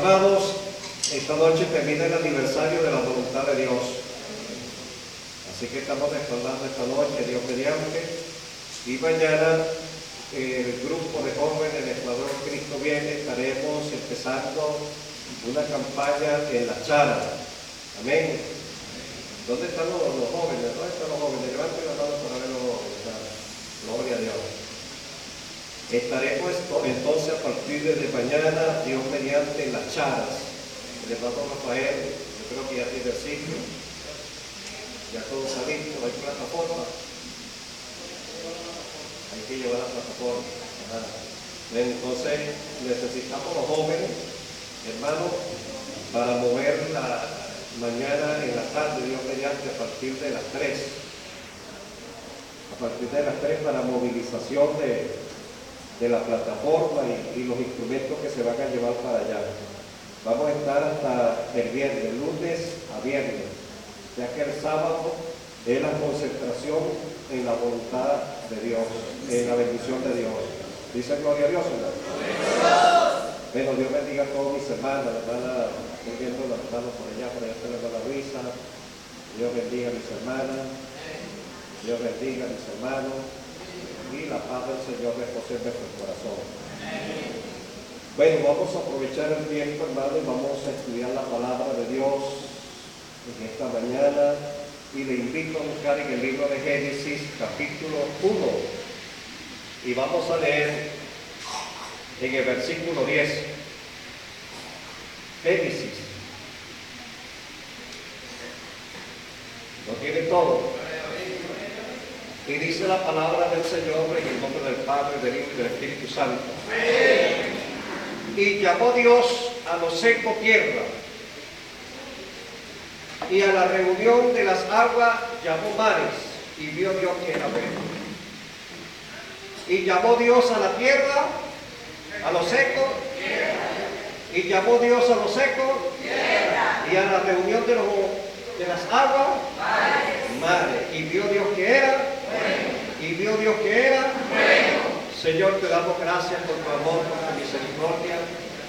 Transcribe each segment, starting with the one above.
amados, esta noche termina el aniversario de la voluntad de Dios. Así que estamos recordando esta noche, Dios mediante, y mañana el grupo de jóvenes del Escuadrón Cristo Viene estaremos empezando una campaña en La Chara. Amén. ¿Dónde están los jóvenes? ¿Dónde están los jóvenes? Levanten la mano para ver los jóvenes. Gloria a Dios. Estaremos entonces a partir de mañana, Dios mediante, en Las Charas. El hermano Rafael, yo creo que ya tiene el sitio, ya todo está listo, hay plataforma, hay que llevar la plataforma. Entonces necesitamos los jóvenes, hermanos, para mover la mañana en la tarde, Dios mediante, a partir de las 3. A partir de las 3 para movilización de la plataforma y los instrumentos que se van a llevar para allá. Vamos a estar hasta el viernes, lunes a viernes, ya que el sábado es la concentración en la voluntad de Dios, en la bendición de Dios. Dice gloria a Dios, ¿verdad? Bueno, Dios bendiga a todos mis hermanos, estoy viendo los hermanos por allá está la hermana Luisa. Dios bendiga a mis hermanas, Dios bendiga a mis hermanos, y la paz del Señor repose en nuestro corazón. Bueno, vamos a aprovechar el tiempo, hermano, y vamos a estudiar la palabra de Dios en esta mañana. Y le invito a buscar en el libro de Génesis, capítulo 1. Y vamos a leer en el versículo 10. Génesis. ¿Lo tiene todo? Y dice la palabra del Señor en el nombre del Padre, del Hijo y del Espíritu Santo. Amén. Y llamó Dios a lo seco tierra, y a la reunión de las aguas llamó mares, y vio Dios que era bueno. Y llamó Dios a la tierra, a lo seco, y llamó Dios a lo seco, y a la reunión de las aguas, mares. Y vio Dios que era, y vio Dios que era bueno. Señor, te damos gracias por tu amor, por tu misericordia.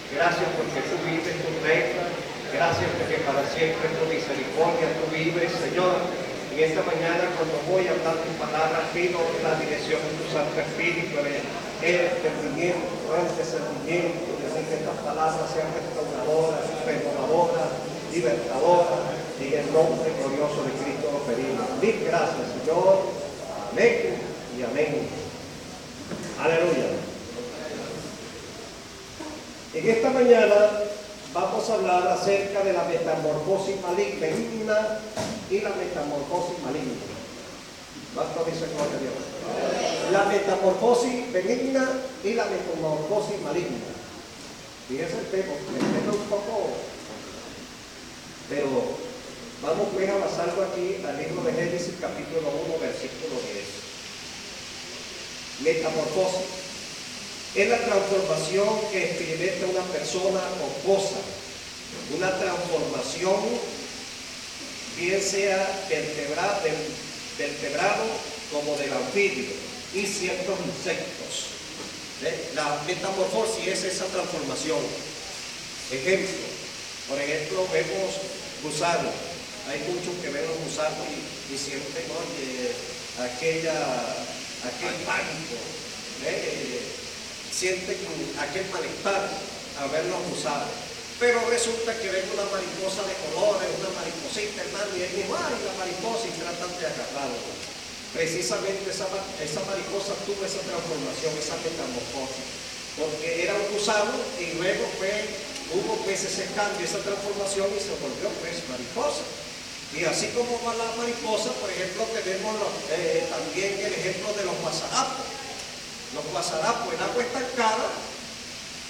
Gracias porque tú vives, tú reinas. Gracias porque para siempre tu misericordia tú vives, Señor. En esta mañana, cuando voy a hablar tus palabras, pido la dirección de tu Santo Espíritu, el entendimiento, el discernimiento, que estas palabras sean restauradoras, renovadoras, libertadoras, en el nombre glorioso de Cristo lo pedimos. Mil gracias, Señor. Amén y amén. Aleluya. En esta mañana vamos a hablar acerca de la metamorfosis maligna y la metamorfosis maligna. Basta dice gloria a Dios. La metamorfosis benigna y la metamorfosis maligna. Fíjense el tema un poco, pero vamos pues a basarlo aquí al libro de Génesis capítulo 1 versículo 10. Metamorfosis es la transformación que experimenta una persona o cosa, una transformación bien sea del vertebrado como del anfibio y ciertos insectos. La metamorfosis es esa transformación. Por ejemplo, vemos gusanos. Hay muchos que ven los gusanos y sienten, oye, aquel pánico, sienten aquel malestar a verlos gusanos. Pero resulta que ven una mariposa de colores, una mariposita, hermano, y él dice, ¡ay, la mariposa! Y tratan de agarrarla. Precisamente esa mariposa tuvo esa transformación, esa metamorfosis, porque era un gusano y luego hubo pues ese cambio, esa transformación y se volvió pues mariposa. Y así como va la mariposa, por ejemplo, tenemos también el ejemplo de los guasarapos. Los guasarapos en agua estancada,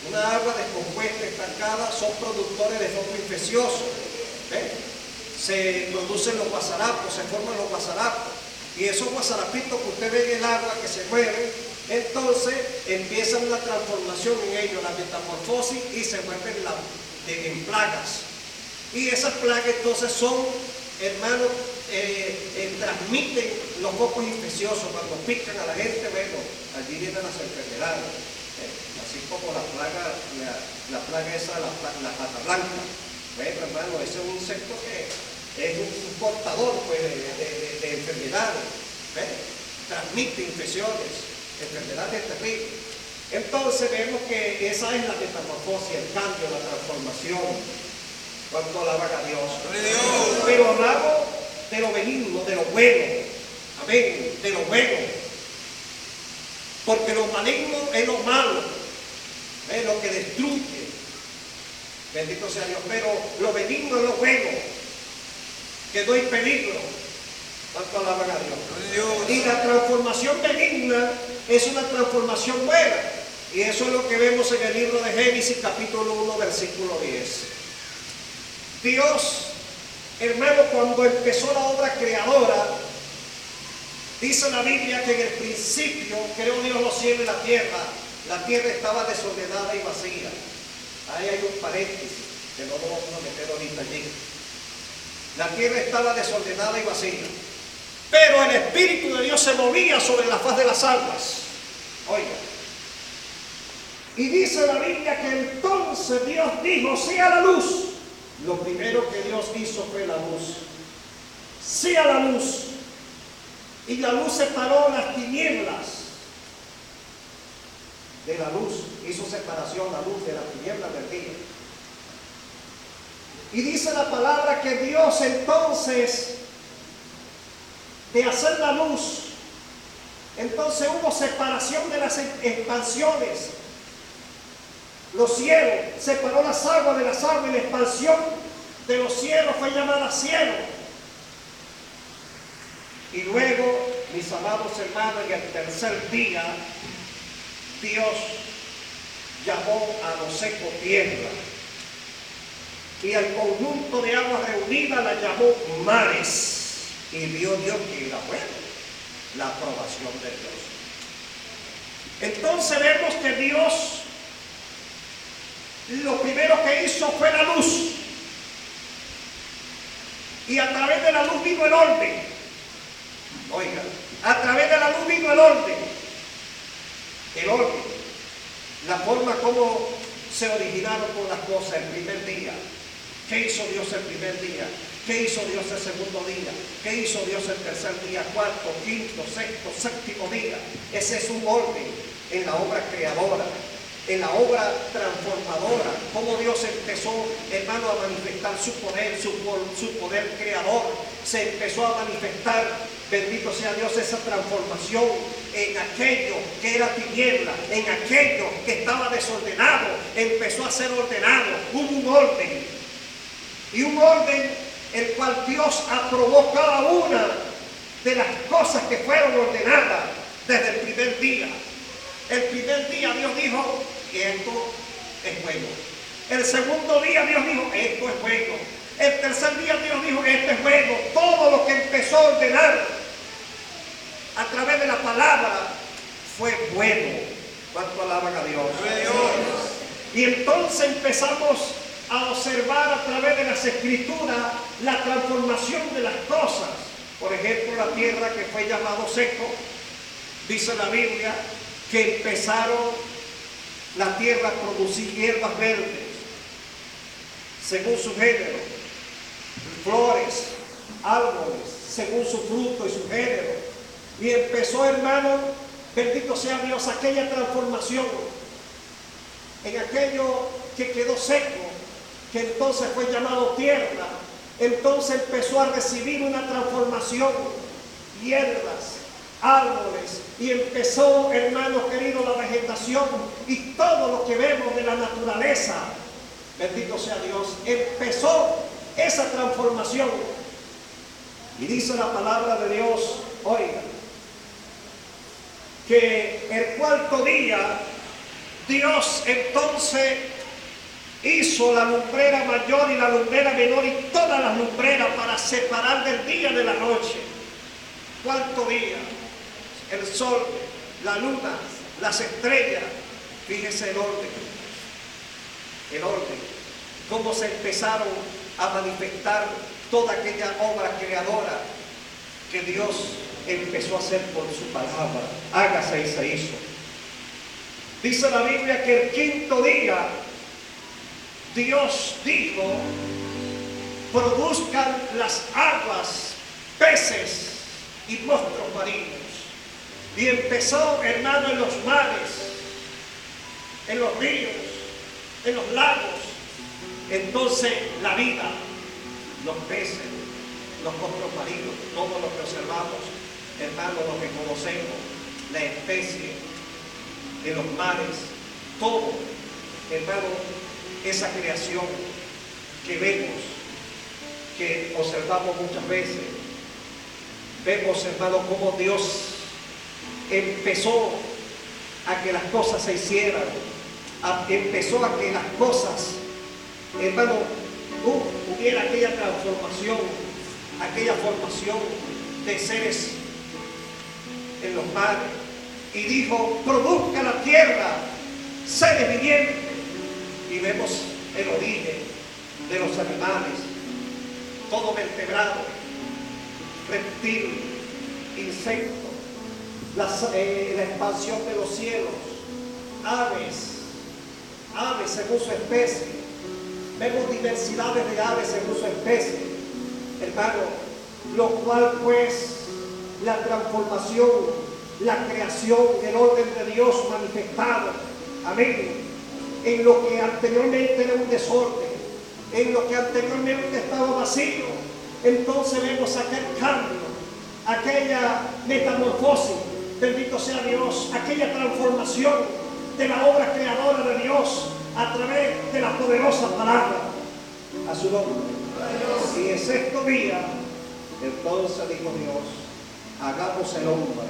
una agua descompuesta estancada, son productores de fongo infeccioso. Se producen los guasarapos, se forman los guasarapos. Y esos guasarapitos que usted ve en el agua que se mueven, entonces empiezan la transformación en ellos, la metamorfosis, y se vuelven en plagas. Y esas plagas entonces son, hermanos, transmiten los focos infecciosos. Cuando pican a la gente, bueno, allí vienen las enfermedades. Así como la plaga la plaga esa, la pata blanca. Bueno, hermano, ese es un insecto que es un portador pues, de enfermedades, ¿ves? Transmite infecciones, enfermedades terribles. Entonces vemos que esa es la metamorfosis, el cambio, la transformación. Cuanto alaban a Dios. Pero hablamos de lo benigno, de lo bueno. Amén, de lo bueno. Porque lo maligno es lo malo, es lo que destruye. Bendito sea Dios. Pero lo benigno es lo bueno, que no hay peligro. ¿Cuánto alaban a Dios? Y la transformación benigna es una transformación buena. Y eso es lo que vemos en el libro de Génesis, capítulo 1, versículo 10. Dios, hermano, cuando empezó la obra creadora, dice la Biblia que en el principio creó Dios los cielos y la tierra estaba desordenada y vacía. Ahí hay un paréntesis, que no nos vamos a meter ahorita allí. La tierra estaba desordenada y vacía, pero el Espíritu de Dios se movía sobre la faz de las aguas. Oiga, y dice la Biblia que entonces Dios dijo, sea la luz. Lo primero que Dios hizo fue la luz. Sea la luz. Y la luz separó las tinieblas de la luz. Hizo separación la luz de las tinieblas del día. Y dice la palabra que Dios entonces, de hacer la luz, entonces hubo separación de las expansiones. Los cielos, separó las aguas de las aguas, y la expansión de los cielos fue llamada cielo. Y luego, mis amados hermanos, en el tercer día, Dios llamó a lo seco tierra. Y al conjunto de aguas reunidas la llamó mares. Y vio Dios que era bueno, la aprobación de Dios. Entonces vemos que Dios, lo primero que hizo fue la luz. Y a través de la luz vino el orden. Oiga, a través de la luz vino el orden. El orden. La forma como se originaron todas las cosas el primer día. ¿Qué hizo Dios el primer día? ¿Qué hizo Dios el segundo día? ¿Qué hizo Dios el tercer día? Cuarto, quinto, sexto, séptimo día. Ese es un orden en la obra creadora, en la obra transformadora. Cómo Dios empezó, hermano, a manifestar su poder creador. Se empezó a manifestar, bendito sea Dios, esa transformación en aquello que era tiniebla, en aquello que estaba desordenado, empezó a ser ordenado. Hubo un orden. Y un orden el cual Dios aprobó cada una de las cosas que fueron ordenadas desde el primer día. El primer día Dios dijo que esto es bueno. El segundo día Dios dijo esto es bueno. El tercer día Dios dijo esto es bueno. Todo lo que empezó a ordenar a través de la palabra fue bueno. ¿Cuánto alaban a Dios? Y entonces empezamos a observar a través de las escrituras la transformación de las cosas. Por ejemplo, la tierra que fue llamado seco, dice la Biblia que empezaron la tierra a producir hierbas verdes según su género, flores, árboles según su fruto y su género, y empezó, hermano, bendito sea Dios, aquella transformación en aquello que quedó seco, que entonces fue llamado tierra. Entonces empezó a recibir una transformación, hierbas, árboles, y empezó, hermanos queridos, la vegetación y todo lo que vemos de la naturaleza, bendito sea Dios, empezó esa transformación. Y dice la palabra de Dios, oiga, que el cuarto día Dios entonces hizo la lumbrera mayor y la lumbrera menor y todas las lumbreras para separar del día de la noche. Cuarto día, el sol, la luna, las estrellas. Fíjese el orden. El orden. Cómo se empezaron a manifestar toda aquella obra creadora que Dios empezó a hacer por su palabra. Hágase y se hizo. Dice la Biblia que el quinto día Dios dijo, produzcan las aguas peces y monstruos marinos. Y empezó, hermano, en los mares, en los ríos, en los lagos. Entonces la vida, los peces, los monstruos marinos, todo lo que observamos, hermano, lo que conocemos, la especie, en los mares, todo, hermano, esa creación que vemos, que observamos muchas veces. Vemos, hermano, cómo Dios empezó a que las cosas se hicieran, empezó a que las cosas, hermano, hubiera aquella transformación, aquella formación de seres en los mares, y dijo, produzca la tierra seres vivientes, y vemos el origen de los animales, todo vertebrado, reptil, insecto, la expansión de los cielos, aves según su especie. Vemos diversidades de aves según su especie, hermano, lo cual pues la transformación, la creación, el orden de Dios manifestado, amén, en lo que anteriormente era un desorden, en lo que anteriormente estaba vacío. Entonces vemos aquel cambio, aquella metamorfosis, bendito sea Dios, aquella transformación de la obra creadora de Dios a través de la poderosa palabra. A su nombre. Y en sexto día, entonces dijo Dios, hagamos el hombre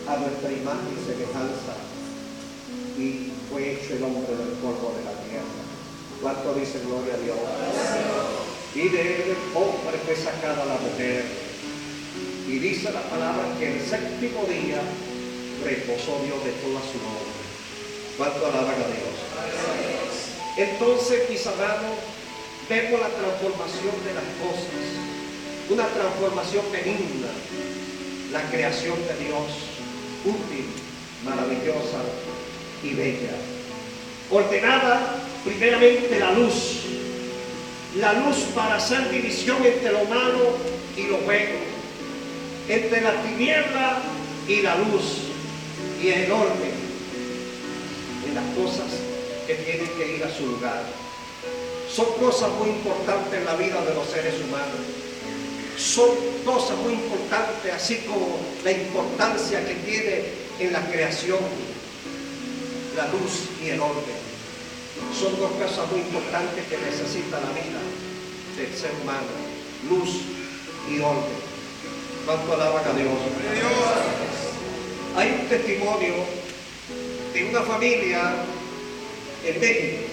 a nuestra imagen y semejanza. Y fue hecho el hombre del polvo de la tierra. ¿Cuánto dice gloria a Dios? Y de él el hombre fue sacada la mujer. Y dice la palabra que el séptimo día reposó Dios de toda su obra. ¿Cuánto alaban a Dios? Entonces, mis amados, vemos la transformación de las cosas, una transformación benigna, la creación de Dios, útil, maravillosa y bella. Ordenada primeramente la luz para hacer división entre lo malo y lo bueno, entre la tiniebla y la luz, y el orden en las cosas que tienen que ir a su lugar. Son cosas muy importantes en la vida de los seres humanos. Son cosas muy importantes, así como la importancia que tiene en la creación la luz y el orden. Son dos cosas muy importantes que necesita la vida del ser humano: luz y orden. ¿Cuánto alaban a Dios? Hay un testimonio de una familia en México.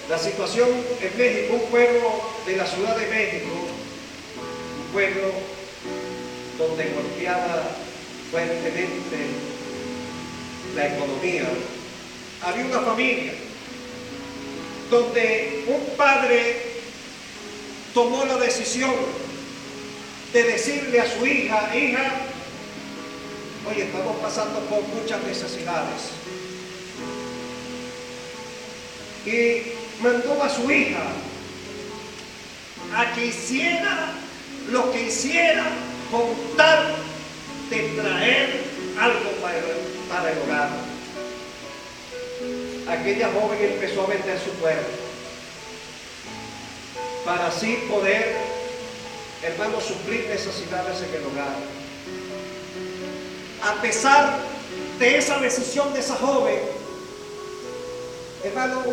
La situación en México, un pueblo de la Ciudad de México, un pueblo donde golpeaba fuertemente la economía. Había una familia donde un padre tomó la decisión de decirle a su hija, oye, estamos pasando por muchas necesidades. Y mandó a su hija a que hiciera lo que hiciera con tal de traer algo para el hogar. Aquella joven empezó a vender su cuerpo para así poder, hermano, suplir necesidades en el hogar. A pesar de esa decisión de esa joven, hermano,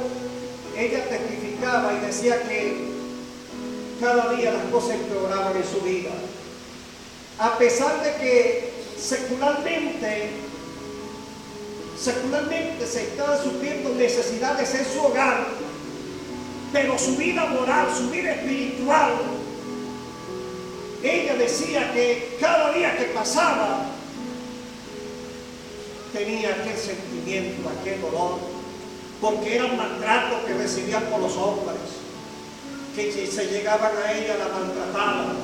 ella testificaba y decía que cada día las cosas empeoraban en su vida. A pesar de que secularmente se estaban supliendo necesidades en su hogar, pero su vida moral, su vida espiritual, ella decía que cada día que pasaba tenía aquel sentimiento, aquel dolor, porque eran maltratos que recibían por los hombres, que si se llegaban a ella la maltrataban,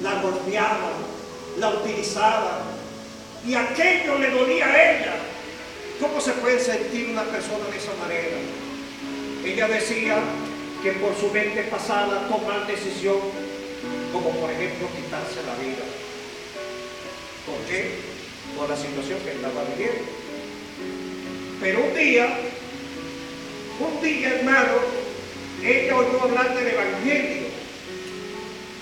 la golpeaban, la utilizaban, y aquello le dolía a ella. ¿Cómo se puede sentir una persona de esa manera? Ella decía que por su mente pasaba tomar decisión, como por ejemplo quitarse la vida. ¿Por qué? Por la situación que estaba viviendo. Pero un día, hermano, ella oyó hablar del Evangelio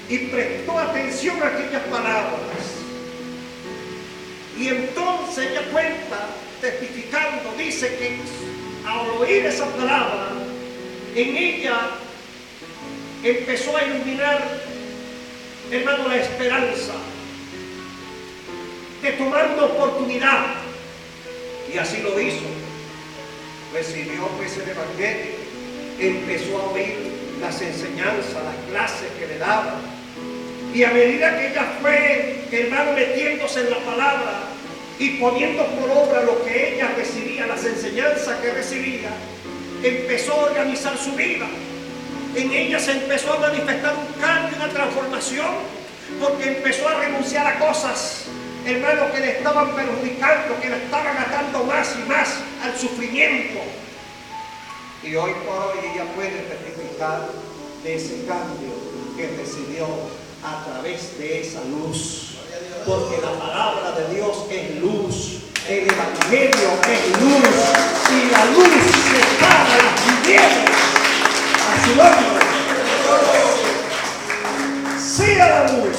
y prestó atención a aquellas palabras. Y entonces ella cuenta, testificando, dice que al oír esa palabra, en ella empezó a iluminar, hermano, la esperanza de tomar una oportunidad. Y así lo hizo. Recibió pues el Evangelio, empezó a oír las enseñanzas, las clases que le daban. Y a medida que ella fue, hermano, metiéndose en la palabra y poniendo por obra lo que ella recibía, las enseñanzas que recibía, empezó a organizar su vida. En ella se empezó a manifestar un cambio, una transformación, porque empezó a renunciar a cosas, hermano, que le estaban perjudicando, que le estaban atando más y más al sufrimiento. Y hoy por hoy ella puede testificar de ese cambio que recibió a través de esa luz. Porque la palabra de Dios es luz, el Evangelio es luz, y la luz separa las tinieblas. A su nombre. Sea la luz.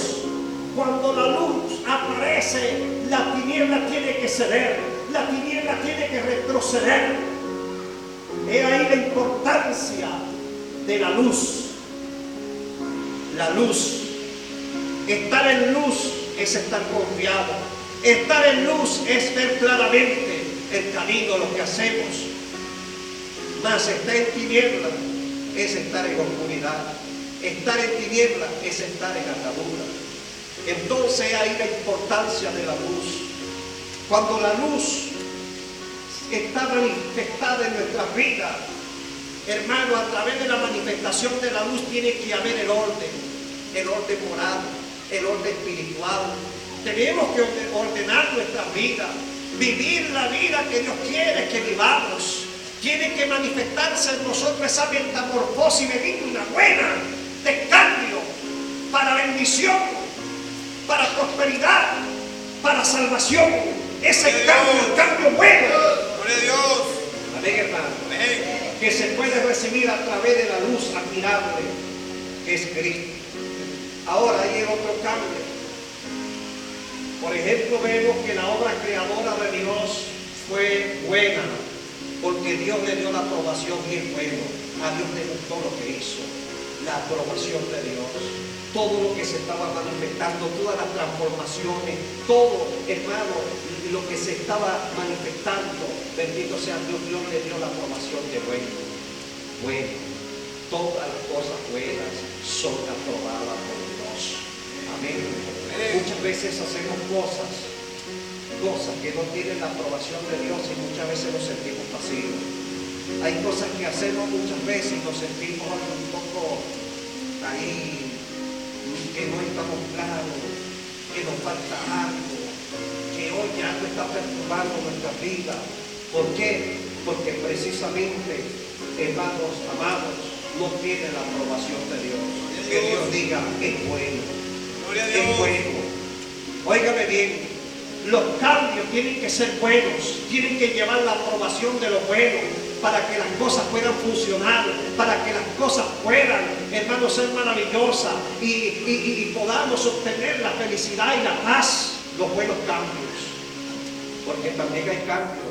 Cuando la luz aparece, la tiniebla tiene que ceder, la tiniebla tiene que retroceder. He ahí la importancia de la luz. La luz. Estar en luz es estar confiado. Estar en luz es ver claramente el camino, lo que hacemos. Mas estar en tiniebla es estar en oscuridad. Estar en tiniebla es estar en atadura. Entonces hay la importancia de la luz. Cuando la luz está manifestada en nuestras vidas, hermano, a través de la manifestación de la luz tiene que haber el orden moral, el orden espiritual. Tenemos que ordenar nuestra vida, vivir la vida que Dios quiere que vivamos. Tiene que manifestarse en nosotros esa metamorfosis benigna, buena, de cambio, para bendición, para prosperidad, para salvación. Ese cambio, el cambio bueno. Gloria a Dios. Amén, hermano. Amén. Que se puede recibir a través de la luz admirable que es Cristo. Ahora hay otro cambio. Por ejemplo, vemos que la obra creadora de Dios fue buena, porque Dios le dio la aprobación y es bueno. A Dios le gustó lo que hizo, la aprobación de Dios. Todo lo que se estaba manifestando, todas las transformaciones, todo, hermano, lo que se estaba manifestando, bendito sea Dios, Dios le dio la aprobación de bueno. Bueno, todas las cosas buenas son aprobadas por Dios. Amén. Muchas veces hacemos cosas que no tienen la aprobación de Dios y muchas veces nos sentimos pasivos. Hay cosas que hacemos muchas veces y nos sentimos un poco ahí, que no estamos claros, que nos falta algo, que hoy ya no está perturbando nuestra vida. ¿Por qué? Porque precisamente, hermanos amados, no tiene la aprobación de Dios. Que Dios diga, es bueno, es bueno. Óigame bien, los cambios tienen que ser buenos, tienen que llevar la aprobación de lo bueno, para que las cosas puedan funcionar, para que las cosas puedan, hermanos, ser maravillosas y podamos obtener la felicidad y la paz, los buenos cambios. Porque también hay cambios,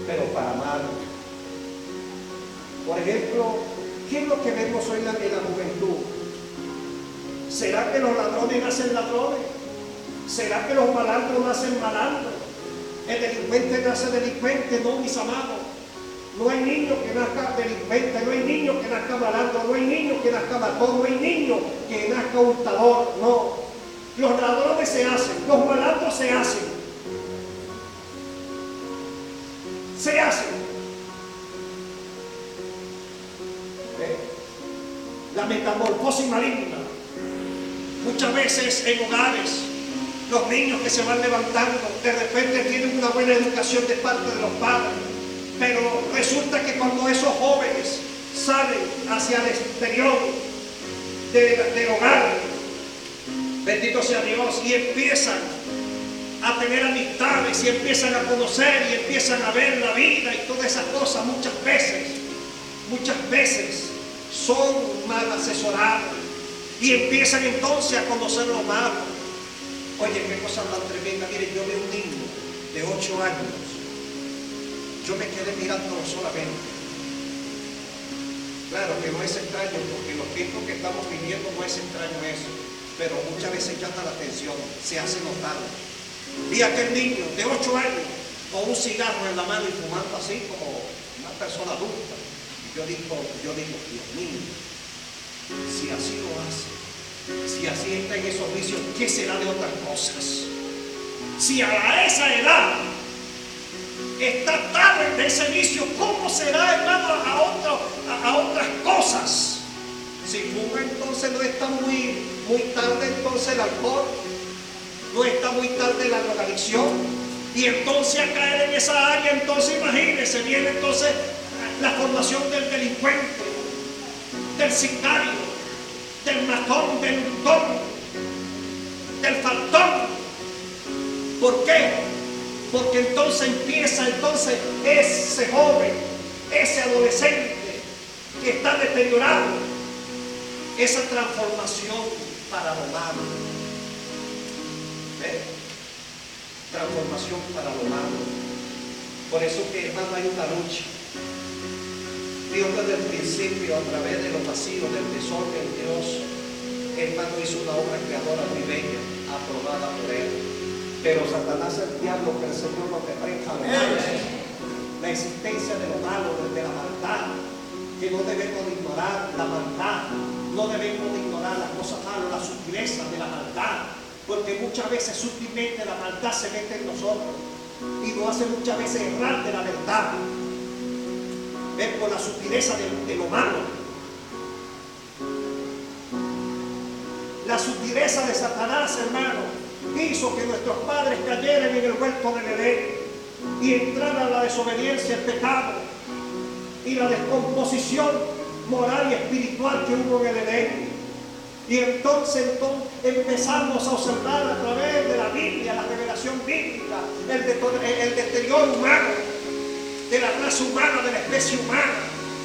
pero para mal. Por ejemplo, ¿qué es lo que vemos hoy en la juventud? ¿Será que los ladrones nacen ladrones? ¿Será que los malandros nacen malandros? ¿El delincuente nace delincuente? No, mis amados. No hay niño que nazca delincuente, no hay niño que nazca malandro, no hay niño que nazca matón, no hay niño que nazca hurtador, no. Los ladrones se hacen, los malandros se hacen. Se hacen. La metamorfosis maligna. Muchas veces en hogares, los niños que se van levantando, de repente tienen una buena educación de parte de los padres. Pero resulta que cuando esos jóvenes salen hacia el exterior del hogar, bendito sea Dios, y empiezan a tener amistades y empiezan a conocer y empiezan a ver la vida y todas esas cosas, muchas veces son mal asesorados y empiezan entonces a conocer lo malo. Oye, qué cosa tan tremenda. Miren, yo vi un niño de 8 años, yo me quedé mirándolo solamente. Claro que no es extraño, porque en los tiempos que estamos viviendo no es extraño eso, pero muchas veces llama la atención, se hace notar. Vi a aquel niño de 8 años con un cigarro en la mano y fumando así como una persona adulta. Y yo digo, Dios mío, si así lo hace, si así está en esos vicios, ¿qué será de otras cosas? Si a esa edad está tarde de ese vicio, ¿cómo será, hermano, a otras cosas? Si fuma, entonces no está muy tarde entonces el alcohol, no está muy tarde la drogadicción, y entonces a caer en esa área, entonces imagínense, viene entonces la formación del delincuente, del sicario, del matón, del untón, del faltón. ¿Por qué? Porque entonces empieza ese joven, ese adolescente que está deteriorado, esa transformación para lo malo. ¿Ve? Transformación para lo malo. Por eso que, hermano, hay una lucha. Dios desde el principio, a través de los vacíos, del desorden, Dios, hermano, hizo una obra creadora muy bella, aprobada por Él. Pero Satanás, el diablo, que el Señor nos reprenda lo malo, la existencia de lo malo, de la maldad, que no debemos ignorar la maldad, no debemos ignorar las cosas malas, la sutileza de la maldad, porque muchas veces sutilmente la maldad se mete en nosotros y nos hace muchas veces errar de la verdad. Ven, por la sutileza de lo malo. La sutileza de Satanás, hermano, hizo que nuestros padres cayeran en el huerto del Edén y entraran la desobediencia, el pecado y la descomposición moral y espiritual que hubo en el Edén. Y entonces empezamos a observar a través de la Biblia, la revelación bíblica, el deterioro humano, de la raza humana, de la especie humana,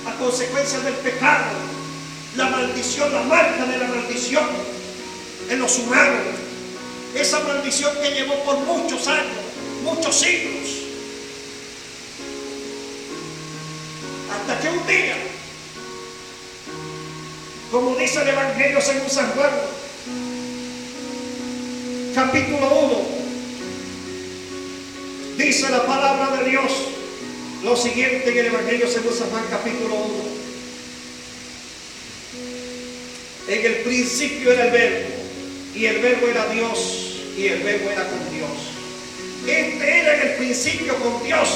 a consecuencia del pecado, la maldición, la marca de la maldición en los humanos, esa maldición que llevó por muchos años, muchos siglos, hasta que un día, como dice el Evangelio según San Juan, capítulo 1, dice la palabra de Dios lo siguiente en el Evangelio según San Juan, capítulo 1. En el principio era el Verbo, y el Verbo era Dios, y el Verbo era con Dios. Este era en el principio con Dios.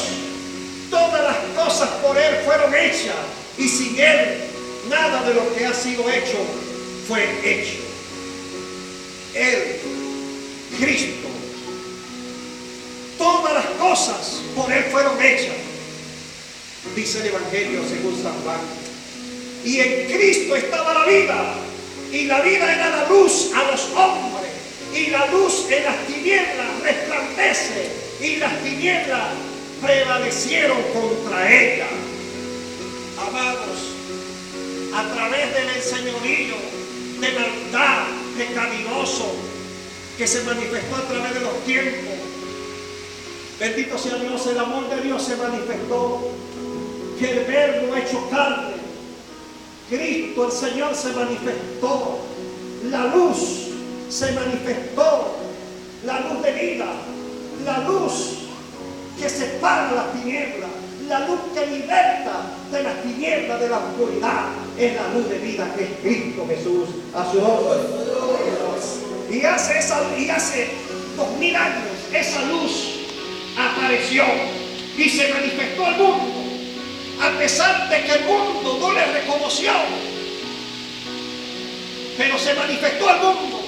Todas las cosas por Él fueron hechas, y sin Él nada de lo que ha sido hecho fue hecho. Él, Cristo, todas las cosas por Él fueron hechas, dice el Evangelio según San Juan. Y en Cristo estaba la vida, y la vida era la luz a los hombres, y la luz en las tinieblas resplandece, y las tinieblas prevalecieron contra ella. Amados, a través del enseñorío de maldad pecaminoso que se manifestó a través de los tiempos, bendito sea Dios, el amor de Dios se manifestó, que el Verbo hecho carne, Cristo el Señor se manifestó, la luz se manifestó, la luz de vida, la luz que separa las tinieblas, la luz que liberta de las tinieblas, de la oscuridad, es la luz de vida que es Cristo Jesús, a su nombre. Y hace 2000 años esa luz apareció y se manifestó al mundo, a pesar de que el mundo no le reconoció, pero se manifestó al mundo.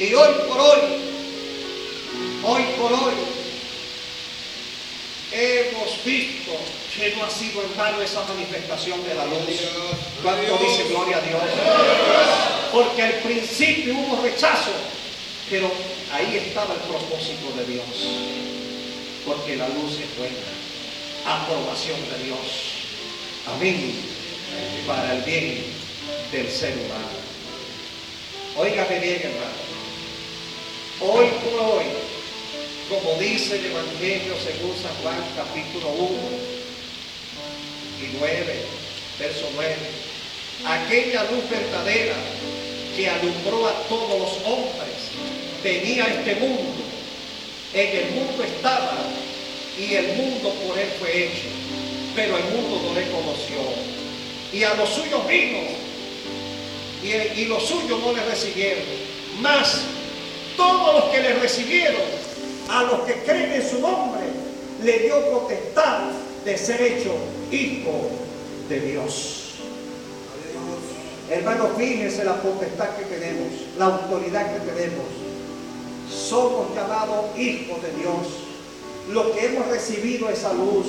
Y hoy por hoy, hemos visto que no ha sido en vano esa manifestación de la luz. ¿Cuánto Dios. dice gloria a Dios? Porque al principio hubo rechazo, pero ahí estaba el propósito de Dios. Porque la luz es buena, aprobación de Dios. Amén. Para el bien del ser humano. Óigame bien, hermano. Hoy por hoy, como dice el Evangelio según San Juan, capítulo 1 y 9, verso 9, aquella luz verdadera que alumbró a todos los hombres venía a este mundo. En el mundo estaba y el mundo por él fue hecho, pero el mundo no le conoció. Y a los suyos vino y los suyos no le recibieron. Mas todos los que le recibieron, a los que creen en su nombre, le dio potestad de ser hecho hijo de Dios. Hermanos, fíjense la potestad que tenemos, la autoridad que tenemos. Somos llamados hijos de Dios. Lo que hemos recibido esa luz,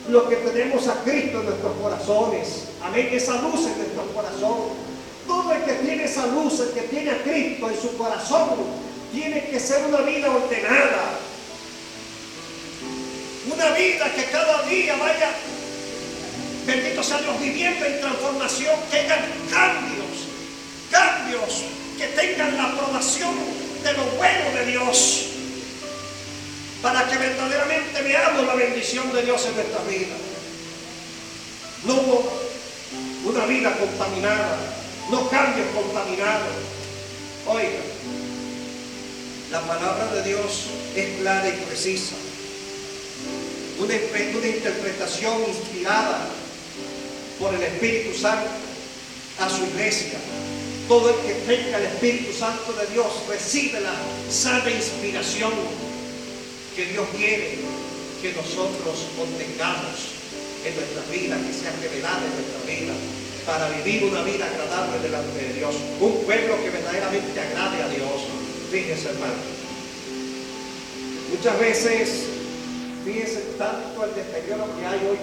lo que tenemos a Cristo en nuestros corazones. Amén, esa luz en nuestro corazón. Todo el que tiene esa luz, el que tiene a Cristo en su corazón, tiene que ser una vida ordenada. Una vida que cada día vaya, bendito sea Dios, viviendo en transformación, que hagan cambios que tengan la aprobación de lo bueno de Dios, para que verdaderamente veamos la bendición de Dios en nuestra vida. No una vida contaminada, no cambios contaminados. Oiga, la palabra de Dios es clara y precisa. Una interpretación inspirada por el Espíritu Santo a su iglesia. Todo el que tenga el Espíritu Santo de Dios recibe la sana inspiración que Dios quiere que nosotros obtengamos en nuestra vida, que sea revelada en nuestra vida, para vivir una vida agradable delante de Dios, un pueblo que verdaderamente agrade a Dios. Fíjense, hermano, muchas veces, fíjense tanto el deterioro que hay hoy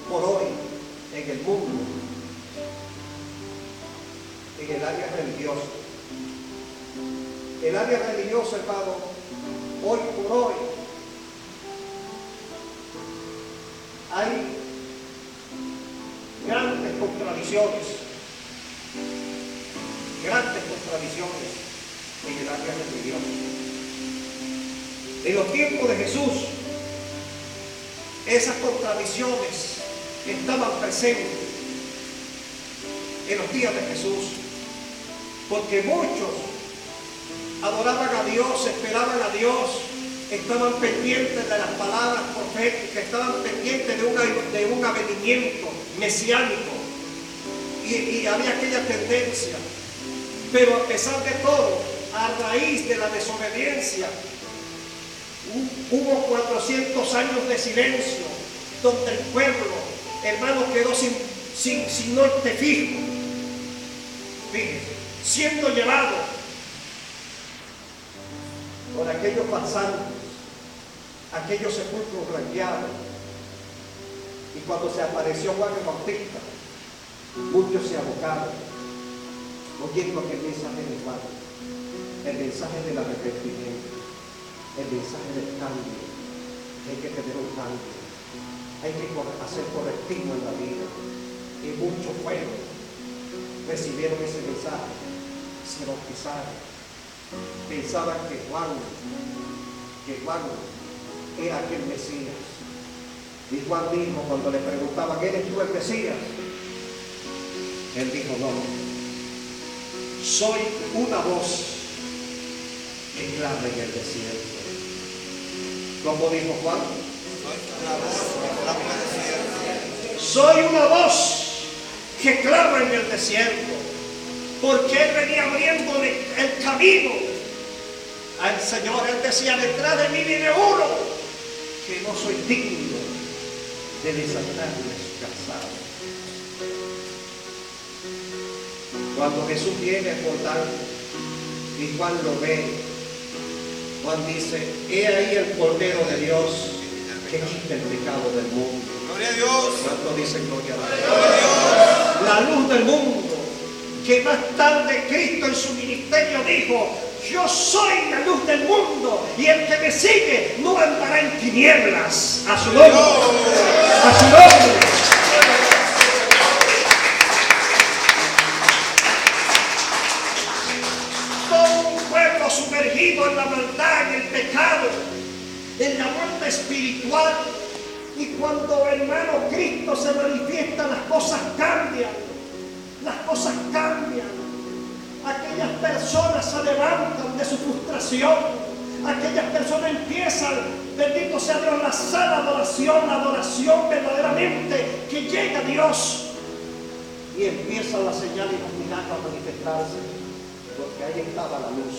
por hoy en el mundo, en el área religiosa. El área religiosa, hermano, hoy por hoy hay grandes contradicciones en el área religiosa. En los tiempos de Jesús, esas contradicciones estaban presentes en los días de Jesús, porque muchos adoraban a Dios, esperaban a Dios, estaban pendientes de las palabras proféticas, estaban pendientes de un avenimiento mesiánico, y había aquella tendencia. Pero a pesar de todo, a raíz de la desobediencia, hubo 400 años de silencio, donde el pueblo, hermano, quedó sin norte fijo. Fíjense, siendo llevado por aquellos pasantes, aquellos sepulcros blanqueados. Y cuando se apareció Juan el Bautista, muchos se abocaron oyendo aquel mensaje de Juan, el mensaje del arrepentimiento, el mensaje del cambio. Hay que tener un cambio, hay que hacer correctivo en la vida. Y muchos fueron, recibieron ese mensaje, se bautizaron, pensaban que Juan era aquel Mesías. Y Juan dijo, cuando le preguntaban, ¿eres tú el Mesías? Él dijo, no, soy una voz que clama en el desierto. ¿Cómo dijo Juan? Soy una voz que clama en el desierto, porque él venía abriendo el camino al Señor. Él decía, detrás de mí viene uno que no soy digno de desatarle su calzado. Cuando Jesús viene por tanto y Juan lo ve, Juan dice, he ahí el Cordero de Dios que quite el pecado del mundo. Gloria a Dios. ¿Cuánto dicen gloria a Dios? Gloria a Dios. La luz del mundo, que más tarde Cristo en su ministerio dijo: yo soy la luz del mundo, y el que me sigue no andará en tinieblas. A su nombre, a su nombre. Todo un pueblo sumergido en la maldad, en el pecado, en la muerte espiritual. Y cuando, hermano, Cristo se manifiesta, las cosas cambian. Las cosas cambian. Aquellas personas se levantan de su frustración. Aquellas personas empiezan, bendito sea Dios, la sana adoración, la adoración verdaderamente que llega a Dios. Y empiezan las señales y los milagros a manifestarse. Porque ahí estaba la luz,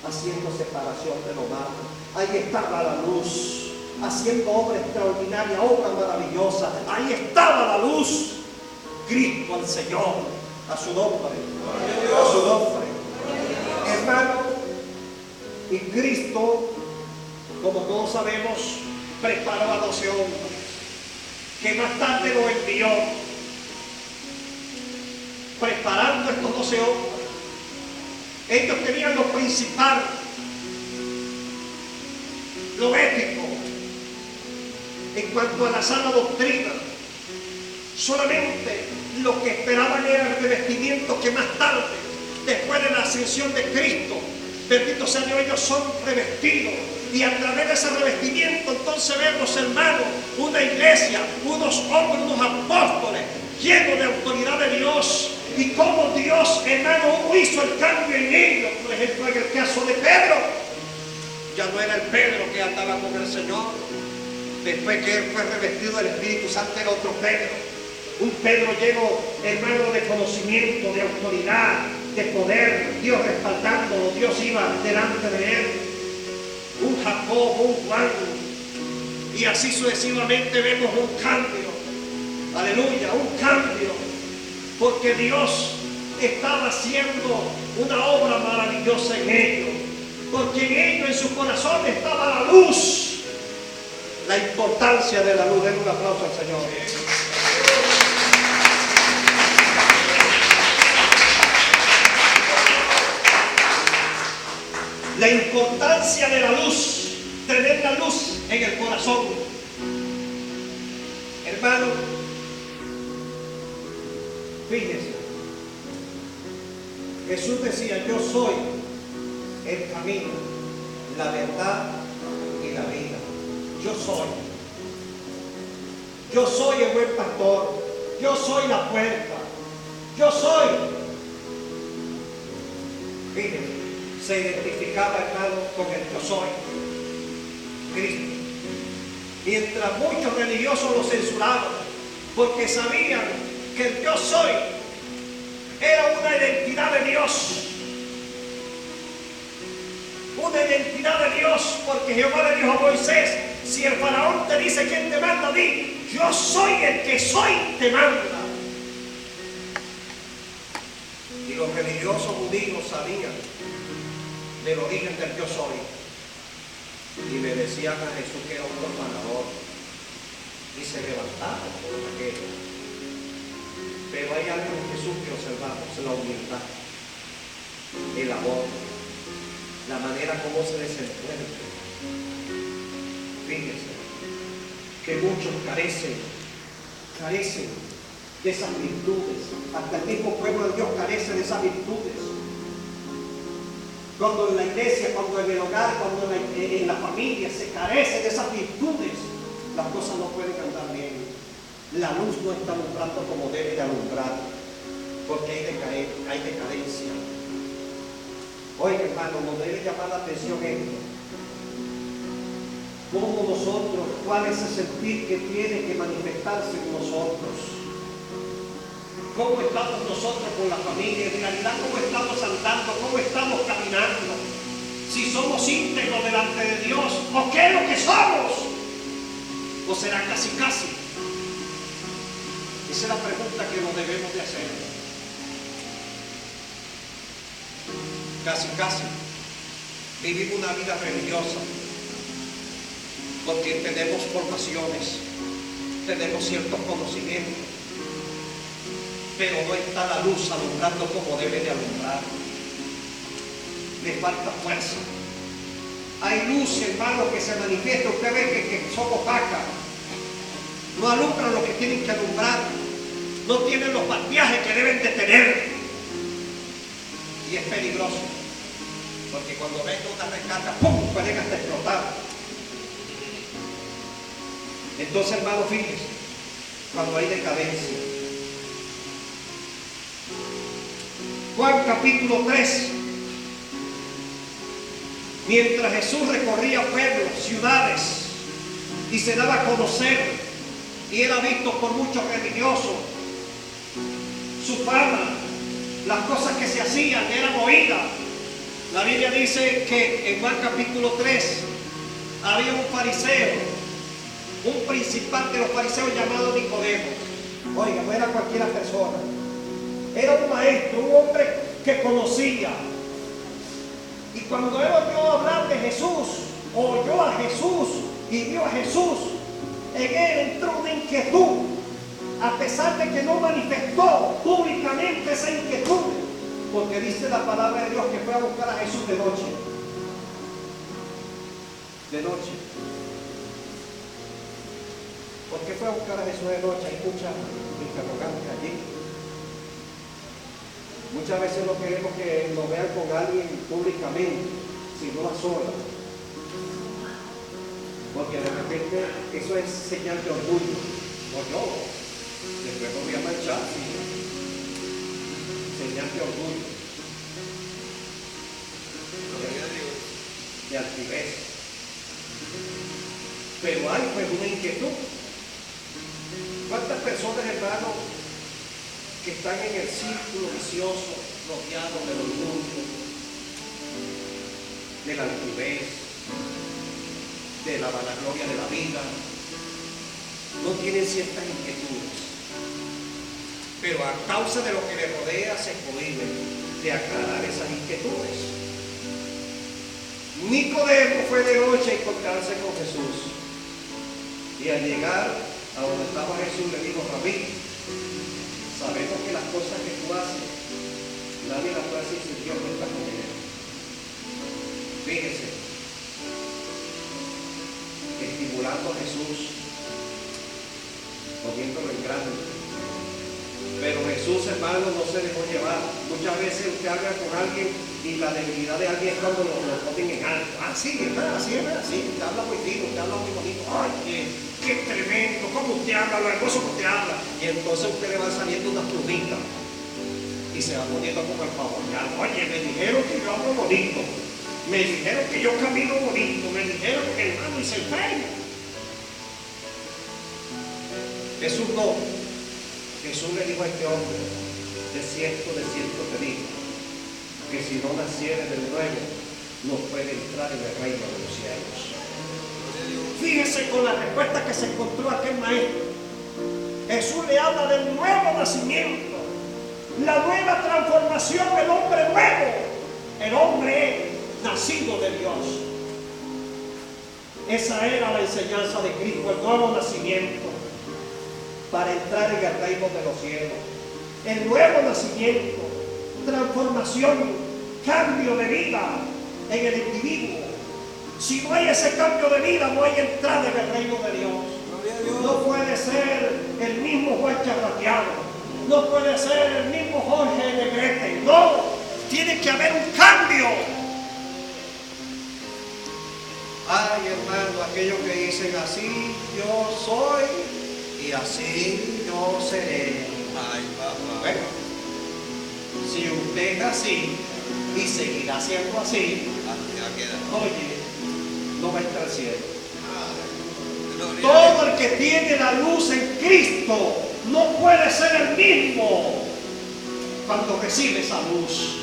haciendo separación de lo malo. Ahí estaba la luz, haciendo obra extraordinaria, obra maravillosa. Ahí estaba la luz. Cristo el Señor, a su nombre, a su nombre. Hermano, y Cristo, como todos sabemos, preparó a 12 hombres, que más tarde lo envió. Preparando estos 12 hombres, ellos tenían lo principal, lo ético, en cuanto a la sana doctrina. Solamente lo que esperaban era el revestimiento que más tarde, después de la ascensión de Cristo, bendito sea Dios, ellos son revestidos. Y a través de ese revestimiento entonces vemos, hermanos, una iglesia, unos hombres, unos apóstoles llenos de autoridad de Dios. Y cómo Dios, hermano, hizo el cambio en ellos. Por ejemplo, en el caso de Pedro, ya no era el Pedro que andaba con el Señor. Después que él fue revestido del Espíritu Santo, era otro Pedro. Un Pedro lleno, hermano, de conocimiento, de autoridad, de poder, Dios respaldándolo, Dios iba delante de él. Un Jacob, un Juan, y así sucesivamente vemos un cambio. Aleluya, un cambio, porque Dios estaba haciendo una obra maravillosa en ellos, porque en ellos, en su corazón, estaba la luz. La importancia de la luz. Den un aplauso al Señor. La importancia de la luz, tener la luz en el corazón. Hermano, fíjese, Jesús decía: yo soy el camino, la verdad y la vida. Yo soy el buen pastor, yo soy la puerta, yo soy. Fíjese, se identificaba, hermano, con el yo soy, Cristo. Mientras muchos religiosos lo censuraban, porque sabían que el yo soy era una identidad de Dios. Una identidad de Dios, porque Jehová le dijo a Moisés: si el faraón te dice quién te manda, di: yo soy el que soy, te manda. Y los religiosos judíos sabían del origen del yo soy, y le decían a Jesús que era un profanador, y se levantaban por aquello. Pero hay algo en Jesús que observamos: la humildad, el amor, la manera como se desenvuelve. Fíjense que muchos carecen de esas virtudes. Hasta el mismo pueblo de Dios carece de esas virtudes. Cuando en la iglesia, cuando en el hogar, cuando en la familia se carece de esas virtudes, las cosas no pueden andar bien. La luz no está alumbrando como debe de alumbrar, porque hay decadencia. Oiga, hermano, nos debe llamar la atención esto. Cómo nosotros, cuál es el sentir que tiene que manifestarse en nosotros. ¿Cómo estamos nosotros con la familia? En realidad, ¿cómo estamos andando? ¿Cómo estamos caminando? Si somos íntegros delante de Dios, ¿o qué es lo que somos? ¿O será casi? Esa es la pregunta que nos debemos de hacer. Casi. Vivimos una vida religiosa. porque tenemos formaciones, tenemos ciertos conocimientos, pero no está la luz alumbrando como debe de alumbrar. Le falta fuerza. Hay luz, hermano, que se manifiesta. Usted ve que son opacas, no alumbran lo que tienen que alumbrar, no tienen los maquillajes que deben de tener, y es peligroso, porque cuando venga una rescata, ¡pum!, pueden hasta explotar. Entonces, hermano, fíjese, cuando hay decadencia. Juan capítulo 3. Mientras Jesús recorría pueblos, ciudades, y se daba a conocer, y era visto por muchos religiosos, su fama, las cosas que se hacían eran oídas. La Biblia dice que en Juan capítulo 3 había un fariseo, un principal de los fariseos llamado Nicodemo. Oiga, no era cualquiera persona, era un maestro, un hombre que conocía. Y cuando él oyó hablar de Jesús, oyó a Jesús y vio a Jesús, en él entró una inquietud, a pesar de que no manifestó públicamente esa inquietud, porque dice la palabra de Dios que fue a buscar a Jesús de noche. De noche. ¿Por qué fue a buscar a Jesús de noche? Hay muchas interrogantes allí. Muchas veces no queremos que nos vean con alguien públicamente, sino a solas. Porque de repente eso es señal de orgullo. No, yo, después me voy a marchar. Señal de orgullo. De altivez. Pero hay pues una inquietud. ¿Cuántas personas, hermanos, que están en el círculo vicioso, rodeados del orgullo, de la altivez, de la vanagloria de la vida, no tienen ciertas inquietudes, pero a causa de lo que les rodea se prohíben de aclarar esas inquietudes? Nicodemo fue de noche a encontrarse con Jesús, y al llegar a donde estaba Jesús le dijo: Rabí, sabemos que las cosas que tú haces, nadie las puede hacer si Dios no está con él. Fíjese, estimulando a Jesús, poniéndolo en grande. Pero Jesús, hermano, no se dejó llevar. Muchas veces usted habla con alguien y la debilidad de alguien es cuando lo ponen en alto. Ah, sí, ¿verdad? Sí, ¿verdad? Sí, usted habla muy fino, usted habla muy bonito. Ay, qué tremendo, cómo usted habla, lo hermoso que usted habla. Y entonces a usted le van saliendo unas plumitas y se va poniendo como el pavoneado. Oye, me dijeron que yo hablo bonito, me dijeron que yo camino bonito, me dijeron que hermano y se enferma. Jesús no. Jesús le dijo a este hombre: de cierto te digo, que si no naciere de nuevo, no puede entrar en el reino de los cielos. Fíjese con la respuesta que se encontró aquel maestro. Jesús le habla del nuevo nacimiento, la nueva transformación, el hombre nuevo, el hombre nacido de Dios. Esa era la enseñanza de Cristo, el nuevo nacimiento, para entrar en el reino de los cielos. El nuevo nacimiento, transformación, cambio de vida en el individuo. Si no hay ese cambio de vida, no hay entrada en el reino de Dios. No puede ser el mismo Juan Charrateado, no puede ser el mismo Jorge Negrete. No, tiene que haber un cambio. Ay, hermano, aquellos que dicen: así yo soy y así yo seré. Ay, papá. Bueno, si usted es así y seguirá siendo así, Ya queda. oye, no va a entrar al cielo. Gloria a Todo el que tiene la luz en Cristo no puede ser el mismo cuando recibe esa luz.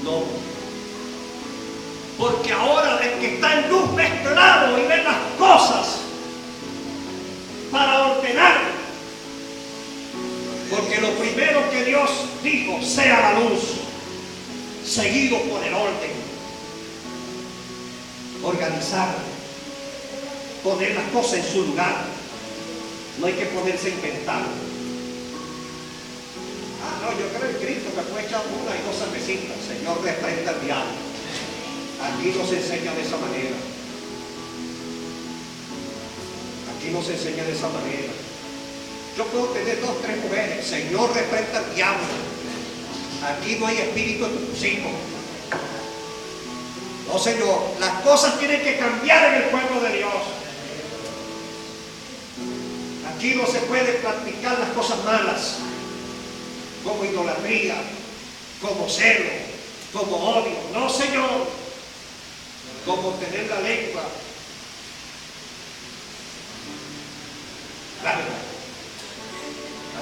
No. Porque ahora el que está en luz ve claro y ve las cosas para ordenar. Porque lo primero que Dios dijo: sea la luz, seguido por el orden. Organizar. poner las cosas en su lugar. No hay que ponerse a inventar. Ah, no, yo creo en Cristo, me puede echar una y dos cervecitas. Señor, reprenda el diablo. Aquí no se enseña de esa manera. Aquí no se enseña de esa manera. Yo puedo tener 2, 3 mujeres. Señor, reprenda el diablo. Aquí no hay espíritu exclusivo. No, Señor, las cosas tienen que cambiar en el pueblo de Dios. Aquí no se puede practicar las cosas malas, como idolatría, como celo, como odio. No, Señor, como tener la lengua larga.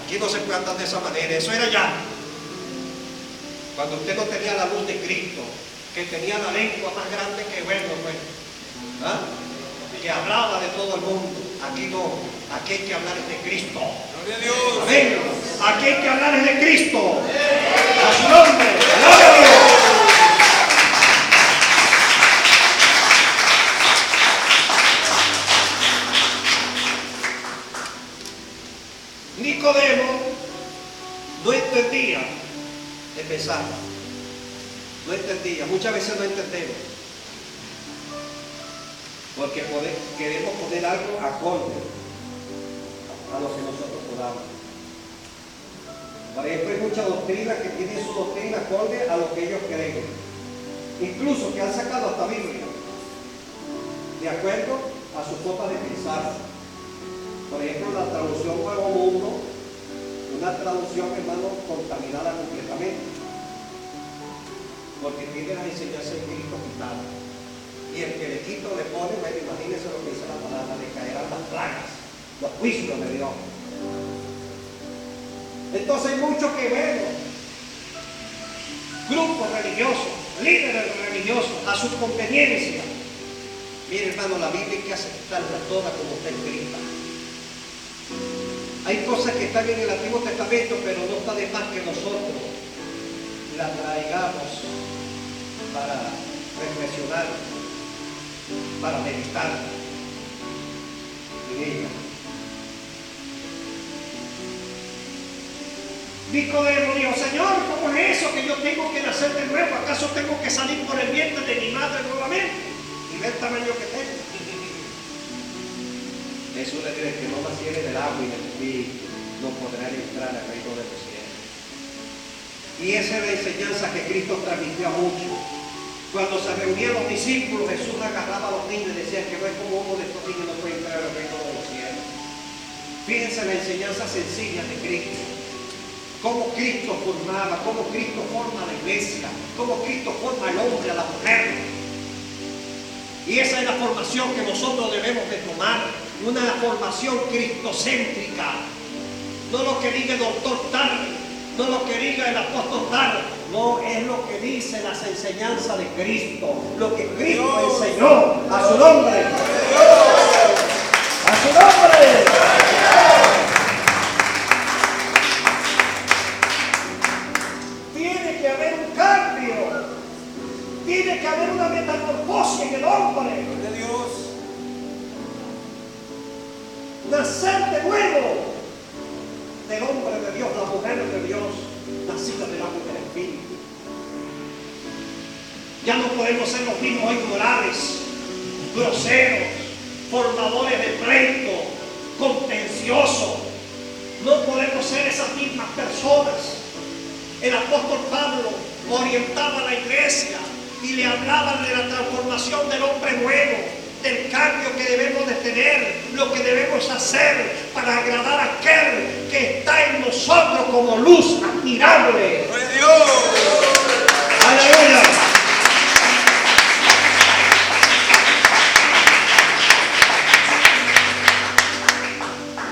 Aquí no se puede andar de esa manera. Eso era ya cuando usted no tenía la luz de Cristo, que tenía la lengua más grande que bueno, pues, ¿ah? Que hablaba de todo el mundo. Aquí no, aquí hay que hablar de Cristo. Gloria a Dios. Amén. Aquí hay que hablar de Cristo. A su nombre. Gloria a Dios. Nicodemo no entendía de pensar. No entendía. Muchas veces no entendemos. Porque queremos poner algo acorde a lo que nosotros podamos. Por ejemplo, hay mucha doctrina que tiene su doctrina acorde a lo que ellos creen. Incluso que han sacado hasta Biblia de acuerdo a su forma de pensar. Por ejemplo, la traducción Nuevo Mundo, una traducción, hermano, contaminada completamente, porque tiene la enseñanza de Cristo quitada. Y el que le quito le pone, bueno, imagínense lo que dice la palabra, le caerán las plagas, los juicios de Dios. Entonces hay mucho que ver, grupos religiosos, líderes religiosos, a su conveniencia. Mire, hermano, la Biblia hay que aceptarla toda como está escrita. Hay cosas que están en el Antiguo Testamento, pero no está de más que nosotros la traigamos para reflexionar, para meditar en ella. Nicodemo dijo: Señor, ¿cómo es eso que yo tengo que nacer de nuevo? ¿Acaso tengo que salir por el vientre de mi madre nuevamente y ver el tamaño que tengo? Jesús le dice: que no naciere del agua y del espíritu no podrá entrar al reino de los cielos. Y esa es la enseñanza que Cristo transmitió a muchos. Cuando se reunían los discípulos, Jesús agarraba a los niños y decía que no es como uno de estos niños no puede entrar al reino de los cielos. Fíjense la enseñanza sencilla de Cristo. Cómo Cristo formaba, cómo Cristo forma la iglesia, cómo Cristo forma al hombre, a la mujer. Y esa es la formación que nosotros debemos de tomar. Una formación cristocéntrica. No lo que diga el doctor tal, no lo que diga el apóstol tal. No, es lo que dice las enseñanzas de Cristo, lo que Cristo enseñó. A su nombre. A su nombre. Tiene que haber un cambio. Tiene que haber una metamorfosis en el hombre. Gloria a Dios. Nacer de nuevo del hombre de Dios, la mujer de Dios, nacida del agua y del espíritu. Ya no podemos ser los mismos ignorables, groseros, formadores de pleito, contenciosos. No podemos ser esas mismas personas. El apóstol Pablo orientaba a la iglesia y le hablaba de la transformación del hombre nuevo, del cambio que debemos de tener, lo que debemos hacer para agradar a aquel que está en nosotros como luz admirable. ¡Gloria a Dios! ¡Aleluya!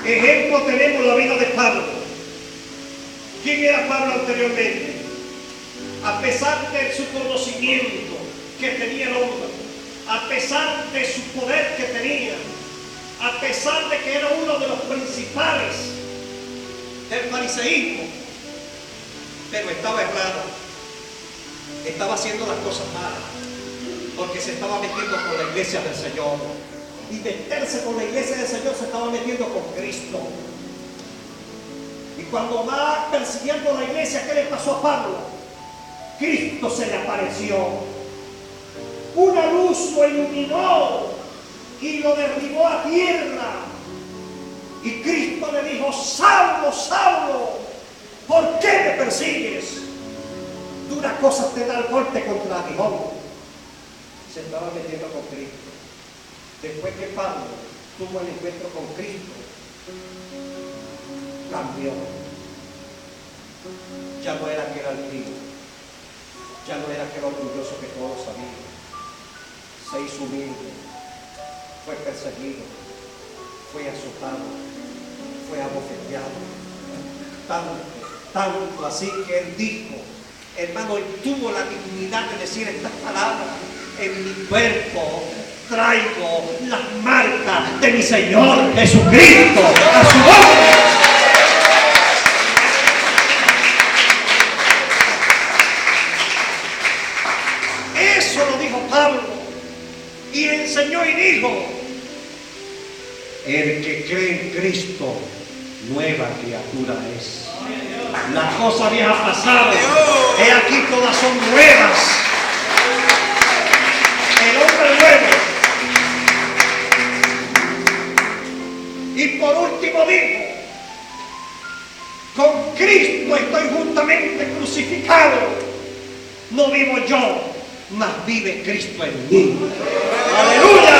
Ejemplo tenemos la vida de Pablo. ¿Quién era Pablo anteriormente? A pesar de su conocimiento que tenía el hombre, a pesar de su poder que tenía, a pesar de que era uno de los principales del fariseísmo, pero estaba errado, estaba haciendo las cosas malas, porque se estaba metiendo con la iglesia del Señor. y meterse con la iglesia del Señor, se estaba metiendo con Cristo. Y cuando va persiguiendo la iglesia, ¿qué le pasó a Pablo? Cristo se le apareció. Una luz lo iluminó y lo derribó a tierra. Y Cristo le dijo: Saulo, Saulo, ¿por qué me persigues? Dura cosa te da el golpe contra el aguijón. Se estaba metiendo con Cristo. Después que Pablo tuvo el encuentro con Cristo, cambió. Ya no era aquel altivo, ya no era aquel orgulloso que todos sabían. Se hizo humilde, fue perseguido, fue azotado, fue abofeteado. Tanto así que él dijo, hermano, él tuvo la dignidad de decir estas palabras: en mi cuerpo traigo las marcas de mi Señor Jesucristo, a su nombre. Eso lo dijo Pablo, y enseñó y dijo: el que cree en Cristo, nueva criatura es. Las cosas viejas pasaron, he aquí todas son nuevas. El hombre nuevo. Y por último dijo: con Cristo estoy juntamente crucificado. No vivo yo, mas vive Cristo en mí. ¡Aleluya!